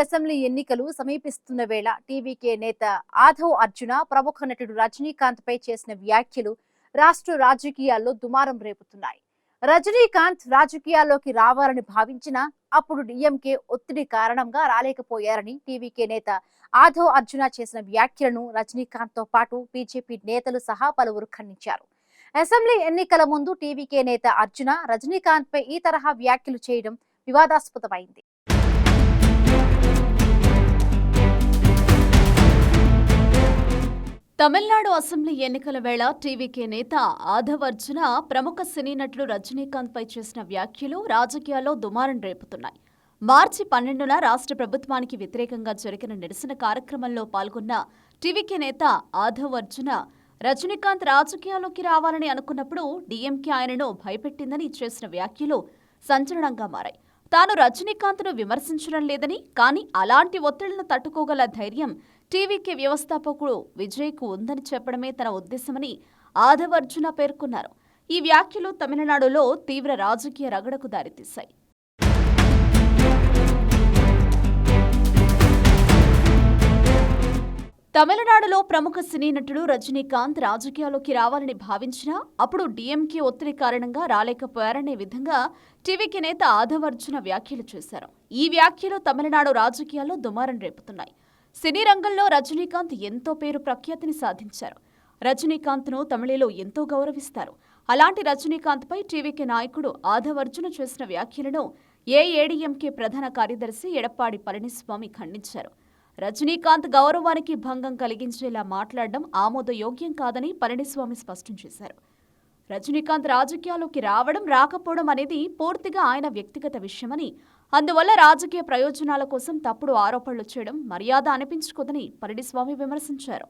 Assembly ఎన్నికలు సమీపిస్తున్న వేళ టీవీకే నేత ఆధవ్ అర్జున ప్రముఖ నటుడు రజనీకాంత్ పై చేసిన వ్యాఖ్యలు రాష్ట్ర రాజకీయాల్లో దుమారం రేపుతున్నాయి. రజనీకాంత్ రాజకీయాల్లోకి రావాలని భావించినా అప్పుడు డీఎంకే ఒత్తిడి కారణంగా రాలేకపోయారని టీవీకే నేత ఆధవ్ అర్జున చేసిన వ్యాఖ్యలను రజనీకాంత్ తో పాటు బీజేపీ నేతలు సహా పలువురు ఖండించారు. అసెంబ్లీ ఎన్నికల ముందు టీవీకే నేత అర్జున రజనీకాంత్ పై ఈ తరహా వ్యాఖ్యలు చేయడం వివాదాస్పదమైంది. తమిళనాడు అసెంబ్లీ ఎన్నికల వేళ టీవీకే నేత ఆధవ్ అర్జున ప్రముఖ సినీ నటుడు రజనీకాంత్ పై చేసిన వ్యాఖ్యలు రాజకీయాల్లో దుమారం రేపుతున్నాయి. మార్చి 12న రాష్ట్ర ప్రభుత్వానికి వ్యతిరేకంగా జరిగిన నిరసన కార్యక్రమంలో పాల్గొన్న టీవీకే నేత ఆధవ్ అర్జున రజనీకాంత్ రాజకీయాల్లోకి రావాలని అనుకున్నప్పుడు డీఎంకే ఆయనను భయపెట్టిందని చేసిన వ్యాఖ్యలు సంచలనంగా మారాయి. తాను రజనీకాంత్ను విమర్శించడం లేదని, కానీ అలాంటి ఒత్తిళ్లను తట్టుకోగల ధైర్యం టీవీకే వ్యవస్థాపకుడు విజయ్కు ఉందని చెప్పడమే తన ఉద్దేశమని ఆధవ్ అర్జున పేర్కొన్నారు. ఈ వ్యాఖ్యలు తమిళనాడులో తీవ్ర రాజకీయ రగడకు దారితీశాయి. తమిళనాడులో ప్రముఖ సినీ నటుడు రజనీకాంత్ రాజకీయాల్లోకి రావాలని భావించినా అప్పుడు డీఎంకే ఒత్తిడి కారణంగా రాలేకపోయారనే విధంగా టీవీకే నేత ఆధవ్ అర్జున వ్యాఖ్యలు చేశారు. ఈ వ్యాఖ్యలు తమిళనాడు రాజకీయాల్లో దుమారం రేపుతున్నాయి. సినీ రంగంలో రజనీకాంత్ ఎంతో పేరు ప్రఖ్యాతిని సాధించారు. రజనీకాంత్ను తమిళలో ఎంతో గౌరవిస్తారు. అలాంటి రజనీకాంత్పై టీవీకే నాయకుడు ఆధవ్ అర్జున చేసిన వ్యాఖ్యలను ఏఐఏడీఎంకే ప్రధాన కార్యదర్శి ఎడప్పాడి పళనిస్వామి ఖండించారు. రజనీకాంత్ గౌరవానికి భంగం కలిగించేలా మాట్లాడడం ఆమోదయోగ్యం కాదని పళనిస్వామి స్పష్టం చేశారు. రజనీకాంత్ రాజకీయాల్లోకి రావడం రాకపోవడం అనేది పూర్తిగా ఆయన వ్యక్తిగత విషయమని, అందువల్ల రాజకీయ ప్రయోజనాల కోసం తప్పుడు ఆరోపణలు చేయడం మర్యాద అనిపించుకోదని పళనిస్వామి విమర్శించారు.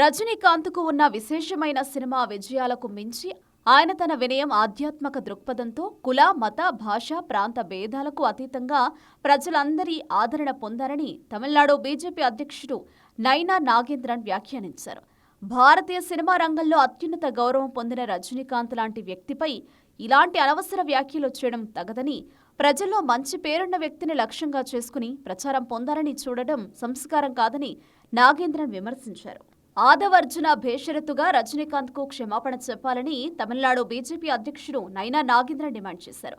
రజనీకాంత్కు ఉన్న విశేషమైన సినిమా విజయాలకు మించి ఆయన తన వినయం, ఆధ్యాత్మిక దృక్పథంతో కుల, మత, భాష, ప్రాంత భేదాలకు అతీతంగా ప్రజలందరి ఆదరణ పొందారని తమిళనాడు బీజేపీ అధ్యక్షుడు నైనా నాగేంద్రన్ వ్యాఖ్యానించారు. భారతీయ సినిమా రంగంలో అత్యున్నత గౌరవం పొందిన రజనీకాంత్ లాంటి వ్యక్తిపై ఇలాంటి అనవసర వ్యాఖ్యలు చేయడం తగదని, ప్రజల్లో మంచి పేరున్న వ్యక్తిని లక్ష్యంగా చేసుకుని ప్రచారం పొందాలని చూడడం సంస్కారం కాదని నాగేంద్రన్ విమర్శించారు. ఆధవ్ అర్జున బేషరతుగా రజనీకాంత్కు క్షమాపణ చెప్పాలని తమిళనాడు బీజేపీ అధ్యక్షుడు నైనా నాగేంద్రన్ డిమాండ్ చేశారు.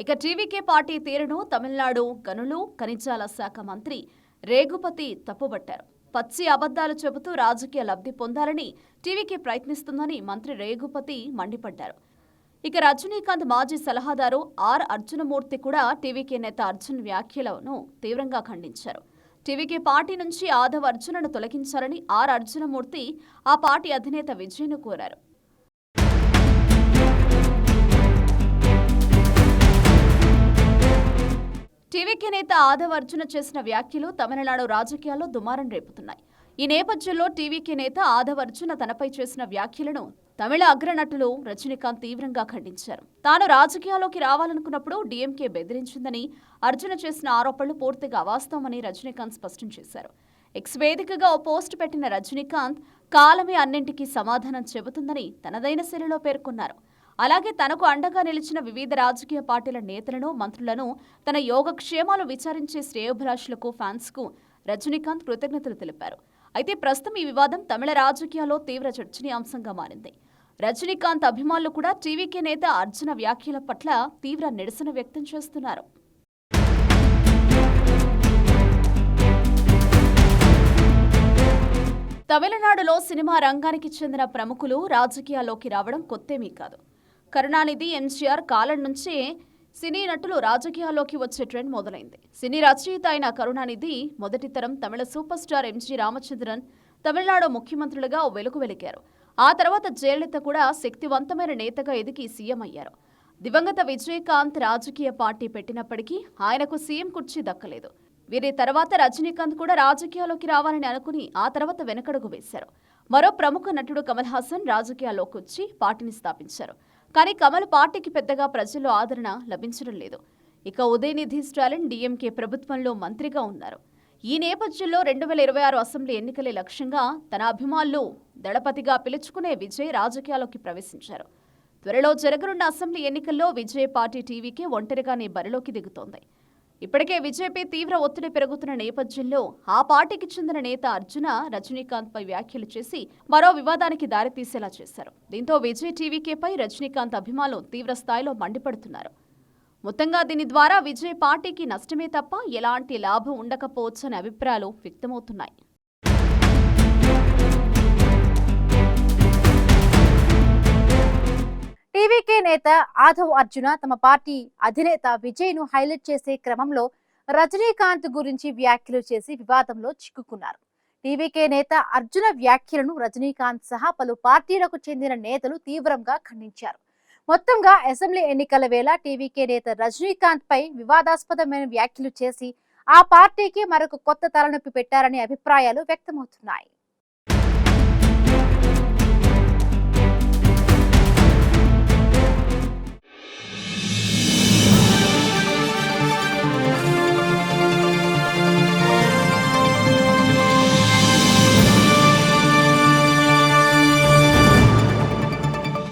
ఇక టీవీకే పార్టీ తీరును తమిళనాడు గనులు, ఖనిజాల శాఖ మంత్రి రేగుపతి తప్పుబట్టారు. పచ్చి అబద్దాలు చెబుతూ రాజకీయ లబ్ధి పొందాలని టీవీకే ప్రయత్నిస్తుందని మంత్రి రేగుపతి మండిపడ్డారు. ఇక రజనీకాంత్ మాజీ సలహాదారు ఆర్ అర్జునమూర్తి కూడా టీవీకే నేత అర్జున్ వ్యాఖ్యలను తీవ్రంగా ఖండించారు. టీవీకే పార్టీ నుంచి ఆధవ్ అర్జునను తొలగించాలని ఆర్ అర్జునమూర్తి ఆ పార్టీ అధినేత విజయ్ను కోరారు. టీవీకే నేత ఆధవ్ అర్జున చేసిన వ్యాఖ్యలు తమిళనాడు రాజకీయాల్లో దుమారం రేపుతున్నాయి. ఈ నేపథ్యంలో టీవీకే నేత ఆధవ్ అర్జున తనపై చేసిన వ్యాఖ్యలను తమిళ అగ్రనటులు రజనీకాంత్ తీవ్రంగా ఖండించారు. తాను రాజకీయాల్లోకి రావాలనుకున్నప్పుడు డీఎంకే బెదిరించిందని, అర్జున చేసిన ఆరోపణలు పూర్తిగా అవాస్తవమని రజనీకాంత్ స్పష్టం చేశారు. ఎక్స్ వేదికగా ఓ పోస్టు పెట్టిన రజనీకాంత్ కాలమే అన్నింటికీ సమాధానం చెబుతుందని తనదైన శైలిలో పేర్కొన్నారు. అలాగే తనకు అండగా నిలిచిన వివిధ రాజకీయ పార్టీల నేతలను, మంత్రులను, తన యోగక్షేమాలు విచారించే శ్రేయోభిలాషులకు, ఫ్యాన్స్కు రజనీకాంత్ కృతజ్ఞతలు తెలిపారు. అయితే ప్రస్తుతం ఈ వివాదం తమిళ రాజకీయాల్లో తీవ్ర చర్చనీయాంశంగా మారింది. రజనీకాంత్ అభిమానులు కూడా టీవీకే నేత అర్జున వ్యాఖ్యల పట్ల తీవ్ర నిరసన వ్యక్తం చేస్తున్నారు. తమిళనాడులో సినిమా రంగానికి చెందిన ప్రముఖులు రాజకీయాల్లోకి రావడం కొత్తేమీ కాదు. కరుణానిధి, ఎంజీఆర్ కాలం నుంచే సినీ నటులు రాజకీయాల్లోకి వచ్చే ట్రెండ్ మొదలైంది. సినీ రచయిత అయిన కరుణానిధి మొదటి తరం Tamil super star MG Ramachandran Tamilnadu ముఖ్యమంత్రులుగా వెలుగు వెలిగారు. ఆ తర్వాత జయలలిత కూడా శక్తివంతమైన నేతగా ఎదిగి సీఎం అయ్యారు. దివంగత విజయకాంత్ రాజకీయ పార్టీ పెట్టినప్పటికీ ఆయనకు సీఎం కుర్చీ దక్కలేదు. వీరి తర్వాత రజనీకాంత్ కూడా రాజకీయాల్లోకి రావాలని అనుకుని ఆ తర్వాత వెనకడుగు వేశారు. మరో ప్రముఖ నటుడు కమల్ హాసన్ రాజకీయాల్లోకి వచ్చి పార్టీని స్థాపించారు. కానీ కమల్ పార్టీకి పెద్దగా ప్రజల్లో ఆదరణ లభించడం లేదు. ఇక ఉదయనిధి స్టాలిన్ డీఎంకే ప్రభుత్వంలో మంత్రిగా ఉన్నారు. ఈ నేపథ్యంలో 2026 అసెంబ్లీ ఎన్నికలే లక్ష్యంగా తన అభిమానులు దళపతిగా పిలుచుకునే విజయ్ రాజకీయాల్లోకి ప్రవేశించారు. త్వరలో జరగనున్న అసెంబ్లీ ఎన్నికల్లో విజయ్ పార్టీ టీవీకే ఒంటరిగానే బరిలోకి దిగుతోంది. ఇప్పటికే విజయ్పై తీవ్ర ఒత్తిడి పెరుగుతున్న నేపథ్యంలో ఆ పార్టీకి చెందిన నేత అర్జున రజనీకాంత్ పై వ్యాఖ్యలు చేసి మరో వివాదానికి దారితీసేలా చేశారు. దీంతో విజయ్ టీవీకేపై రజనీకాంత్ అభిమానులు తీవ్ర స్థాయిలో మండిపడుతున్నారు. మొత్తంగా దీని ద్వారా విజయ్ పార్టీకి నష్టమే తప్ప ఎలాంటి లాభం ఉండకపోవచ్చనే అభిప్రాయాలు వ్యక్తమవుతున్నాయి. టీవీకే నేత ఆధవ్ అర్జున తమ పార్టీ అధినేత విజయ్ ను హైలైట్ చేసే క్రమంలో రజనీకాంత్ గురించి వ్యాఖ్యలు చేసి వివాదంలో చిక్కుకున్నారు. టీవీకే నేత అర్జున వ్యాఖ్యలను రజనీకాంత్ సహా పలు పార్టీలకు చెందిన నేతలు తీవ్రంగా ఖండించారు. మొత్తంగా అసెంబ్లీ ఎన్నికల వేళ టీవీకే నేత రజనీకాంత్ పై వివాదాస్పదమైన వ్యాఖ్యలు చేసి ఆ పార్టీకి మరొక కొత్త తలనొప్పి పెట్టారనే అభిప్రాయాలు వ్యక్తమవుతున్నాయి.